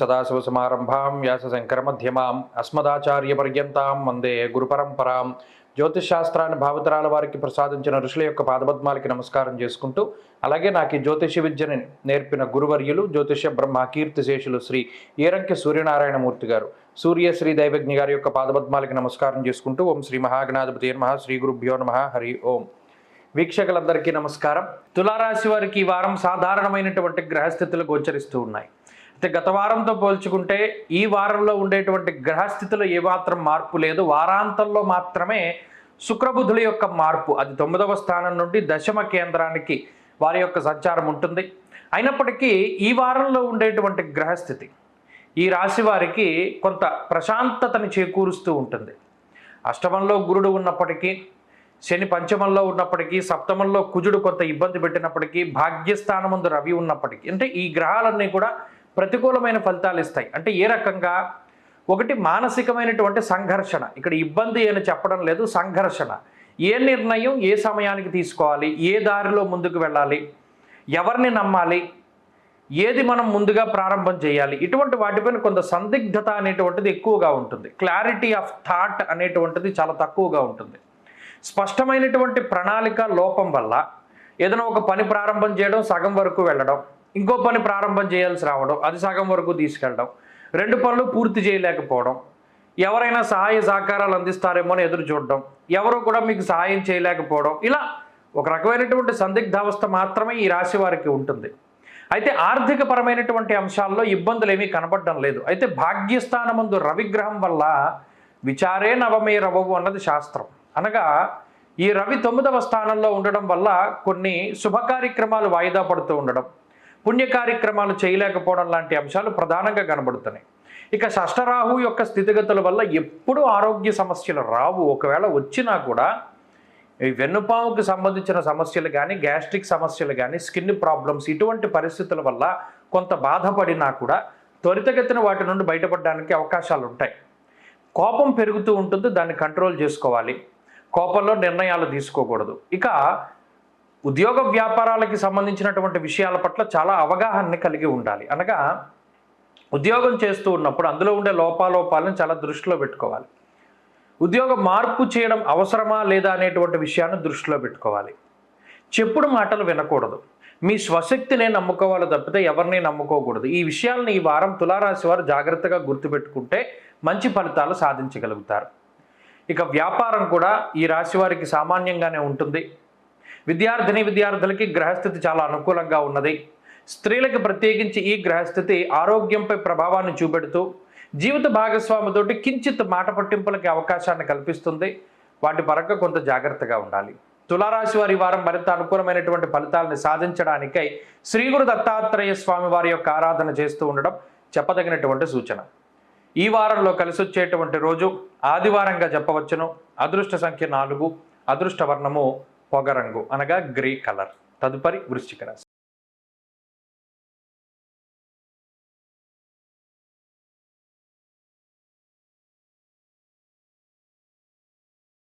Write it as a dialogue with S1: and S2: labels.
S1: సదాశివసమారంభాం వ్యాసశంకరమధ్యమాం అస్మదాచార్యపర్యంతాం వందే గురుపరంపరాం. జ్యోతిషశాస్త్రాన్ని భావితరాల వారికి ప్రసాదించిన ఋషుల యొక్క పాదపద్మాలకి నమస్కారం చేసుకుంటూ, అలాగే నాకు ఈ జ్యోతిష విద్యని నేర్పిన గురువర్యులు జ్యోతిష బ్రహ్మ కీర్తిశేషులు శ్రీ ఏరంకి సూర్యనారాయణమూర్తి గారు, సూర్యశ్రీ దైవజ్ఞ గారి యొక్క పాదపద్మాలకి నమస్కారం చేసుకుంటూ, ఓం శ్రీ మహాగణాధిపతి నమః, శ్రీ గురుభ్యో నమః, హరి ఓం. వీక్షకులందరికీ నమస్కారం. తులారాశి వారికి ఈ వారం సాధారణమైనటువంటి గ్రహస్థితులు గోచరిస్తూ ఉన్నాయి. అయితే గత వారంతో పోల్చుకుంటే ఈ వారంలో ఉండేటువంటి గ్రహస్థితిలో ఏమాత్రం మార్పు లేదు. వారాంతంలో మాత్రమే శుక్రబుధుల యొక్క మార్పు, అది 9వ స్థానం నుండి దశమ కేంద్రానికి వారి యొక్క సంచారం ఉంటుంది. అయినప్పటికీ ఈ వారంలో ఉండేటువంటి గ్రహస్థితి ఈ రాశి వారికి కొంత ప్రశాంతతని చేకూరుస్తూ ఉంటుంది. అష్టమంలో గురుడు ఉన్నప్పటికీ, శని పంచమంలో ఉన్నప్పటికీ, సప్తమంలో కుజుడు కొంత ఇబ్బంది పెట్టినప్పటికీ, భాగ్యస్థానమందు రవి ఉన్నప్పటికీ, అంటే ఈ గ్రహాలన్నీ కూడా ప్రతికూలమైన ఫలితాలు ఇస్తాయి. అంటే ఏ రకంగా? ఒకటి, మానసికమైనటువంటి సంఘర్షణ. ఇక్కడ ఇబ్బంది అని చెప్పడం లేదు, సంఘర్షణ. ఏ నిర్ణయం ఏ సమయానికి తీసుకోవాలి, ఏ దారిలో ముందుకు వెళ్ళాలి, ఎవరిని నమ్మాలి, ఏది మనం ముందుగా ప్రారంభం చేయాలి, ఇటువంటి వాటిపైన కొంత సందిగ్ధత అనేటువంటిది ఎక్కువగా ఉంటుంది. క్లారిటీ ఆఫ్ థాట్ అనేటువంటిది చాలా తక్కువగా ఉంటుంది. స్పష్టమైనటువంటి ప్రణాళిక లోపం వల్ల ఏదైనా ఒక పని ప్రారంభం చేయడం, సగం వరకు వెళ్ళడం, ఇంకో పని ప్రారంభం చేయాల్సి రావడం, అది సగం వరకు తీసుకెళ్ళడం, 2 పనులు పూర్తి చేయలేకపోవడం, ఎవరైనా సహాయ సహకారాలు అందిస్తారేమో అని ఎదురు చూడడం, ఎవరు కూడా మీకు సహాయం చేయలేకపోవడం, ఇలా ఒక రకమైనటువంటి సందిగ్ధావస్థ మాత్రమే ఈ రాశి వారికి ఉంటుంది. అయితే ఆర్థిక పరమైనటువంటి అంశాల్లో ఇబ్బందులు ఏమీ కనపడడం లేదు. అయితే భాగ్యస్థానమందు రవిగ్రహం వల్ల విచారే నవమే రవవు అన్నది శాస్త్రం. అనగా ఈ రవి 9వ స్థానంలో ఉండడం వల్ల కొన్ని శుభ కార్యక్రమాలు వాయిదా పడుతూ ఉండడం, పుణ్య కార్యక్రమాలు చేయలేకపోవడం లాంటి అంశాలు ప్రధానంగా కనబడుతున్నాయి. ఇక షష్ఠరాహు యొక్క స్థితిగతుల వల్ల ఎప్పుడూ ఆరోగ్య సమస్యలు రావు. ఒకవేళ వచ్చినా కూడా ఈ వెన్నుపాముకు సంబంధించిన సమస్యలు కానీ, గ్యాస్ట్రిక్ సమస్యలు కానీ, స్కిన్ ప్రాబ్లమ్స్, ఇటువంటి పరిస్థితుల వల్ల కొంత బాధపడినా కూడా త్వరితగతిన వాటి నుండి బయటపడడానికి అవకాశాలు ఉంటాయి. కోపం పెరుగుతూ ఉంటుంది, దాన్ని కంట్రోల్ చేసుకోవాలి. కోపంలో నిర్ణయాలు తీసుకోకూడదు. ఇక ఉద్యోగ వ్యాపారాలకి సంబంధించినటువంటి విషయాల పట్ల చాలా అవగాహనని కలిగి ఉండాలి. అనగా ఉద్యోగం చేస్తూ ఉన్నప్పుడు అందులో ఉండే లోపాలను చాలా దృష్టిలో పెట్టుకోవాలి. ఉద్యోగ మార్పు చేయడం అవసరమా లేదా అనేటువంటి విషయాన్ని దృష్టిలో పెట్టుకోవాలి. చెప్పుడు మాటలు వినకూడదు. మీ స్వశక్తినే నమ్ముకోవాలి తప్పితే ఎవరిని నమ్ముకోకూడదు. ఈ విషయాలను ఈ వారం తులారాశి వారు జాగ్రత్తగా గుర్తుపెట్టుకుంటే మంచి ఫలితాలు సాధించగలుగుతారు. ఇక వ్యాపారం కూడా ఈ రాశి వారికి సామాన్యంగానే ఉంటుంది. విద్యార్థులకి గ్రహస్థితి చాలా అనుకూలంగా ఉన్నది. స్త్రీలకు ప్రత్యేకించి ఈ గ్రహస్థితి ఆరోగ్యంపై ప్రభావాన్ని చూపెడుతూ జీవిత భాగస్వామితోటి కించిత్ మాట పట్టింపులకి అవకాశాన్ని కల్పిస్తుంది. వాటి పరంగా కొంత జాగ్రత్తగా ఉండాలి. తులారాశి వారి వారం మరింత అనుకూలమైనటువంటి ఫలితాలను సాధించడానికై శ్రీ గురు దత్తాత్రేయ స్వామి వారి యొక్క ఆరాధన చేస్తూ ఉండడం చెప్పదగినటువంటి సూచన. ఈ వారంలో కలిసి వచ్చేటువంటి రోజు ఆదివారంగా చెప్పవచ్చును. అదృష్ట సంఖ్య 4, అదృష్ట వర్ణము పొగరంగు అనగా గ్రే కలర్. తదుపరి వృశ్చిక రాశి.